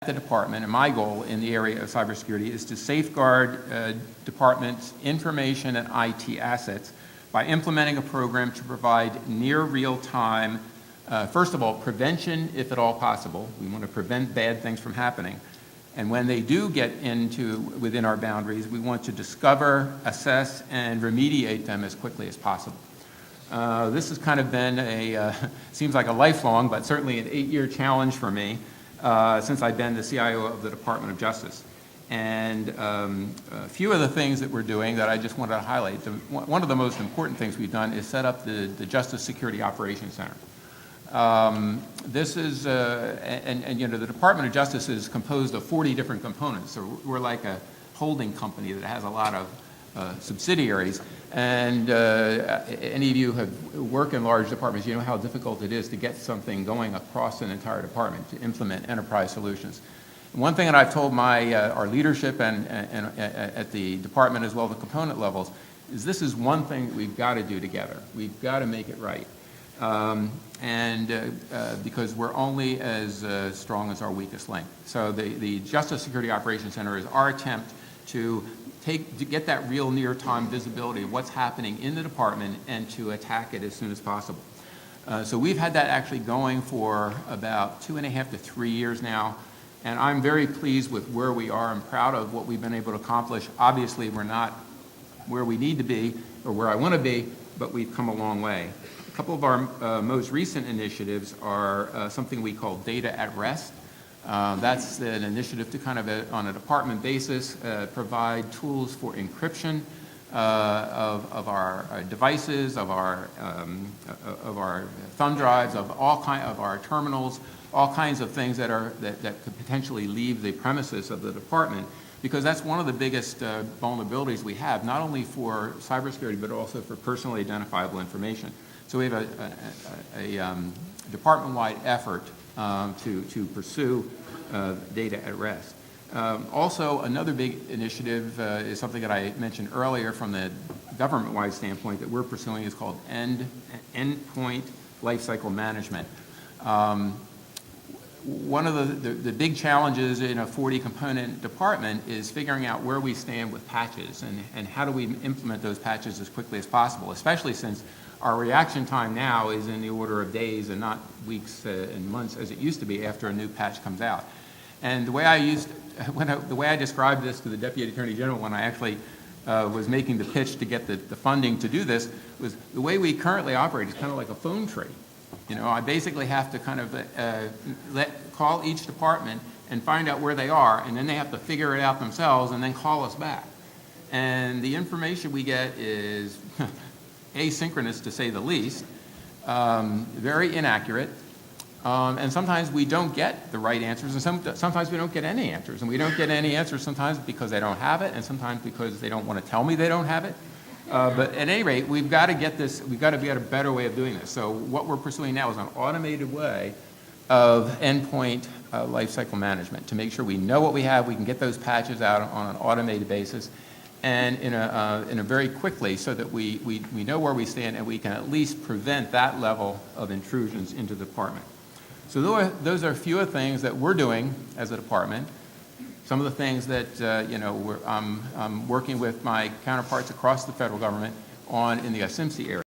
the department, and my goal in the area of cybersecurity is to safeguard department's information and IT assets by implementing a program to provide near real-time, first of all, prevention if at all possible. We want to prevent bad things from happening. And when they do get within our boundaries, we want to discover, assess, and remediate them as quickly as possible. This has kind of been seems like a lifelong, but certainly an 8-year challenge for me since I've been the CIO of the Department of Justice. And a few of the things that we're doing that I just wanted to highlight, one of the most important things we've done is set up the Justice Security Operations Center. This is, and you know, the Department of Justice is composed of 40 different components, so we're like a holding company that has a lot of subsidiaries. And any of you have worked in large departments, you know how difficult it is to get something going across an entire department to implement enterprise solutions. And one thing that I've told our leadership and at the department as well as the component levels is this is one thing that we've got to do together. We've got to make it right. Because we're only as strong as our weakest link. So the Justice Security Operations Center is our attempt to get that real near-time visibility of what's happening in the department and to attack it as soon as possible. So we've had that actually going for about 2.5 to 3 years now, and I'm very pleased with where we are. I'm proud of what we've been able to accomplish. Obviously, we're not where we need to be or where I want to be, but we've come a long way. A couple of our most recent initiatives are something we call Data at Rest. That's an initiative to kind of, on a department basis, provide tools for encryption of our devices, of our thumb drives, of our terminals, all kinds of things that could potentially leave the premises of the department, because that's one of the biggest vulnerabilities we have, not only for cybersecurity but also for personally identifiable information. So we have a department-wide effort to pursue data at rest. Also, another big initiative is something that I mentioned earlier from the government-wide standpoint that we're pursuing is called endpoint lifecycle management. One of the big challenges in a 40-component department is figuring out where we stand with patches and how do we implement those patches as quickly as possible, especially since our reaction time now is in the order of days and not weeks and months as it used to be after a new patch comes out. And the way I described this to the Deputy Attorney General when I actually was making the pitch to get the funding to do this was the way we currently operate is kind of like a phone tree. You know, I basically have to kind of call each department and find out where they are, and then they have to figure it out themselves and then call us back. And the information we get is asynchronous, to say the least, very inaccurate, and sometimes we don't get the right answers, and sometimes we don't get any answers. And we don't get any answers sometimes because they don't have it, and sometimes because they don't want to tell me they don't have it. But at any rate, we've got to get this, we've got to get a better way of doing this. So what we're pursuing now is an automated way of endpoint lifecycle management to make sure we know what we have, we can get those patches out on an automated basis, and in a very quickly, so that we know where we stand and we can at least prevent that level of intrusions into the department. So those are a few of the things that we're doing as a department. Some of the things that I'm working with my counterparts across the federal government on in the AFCEA area.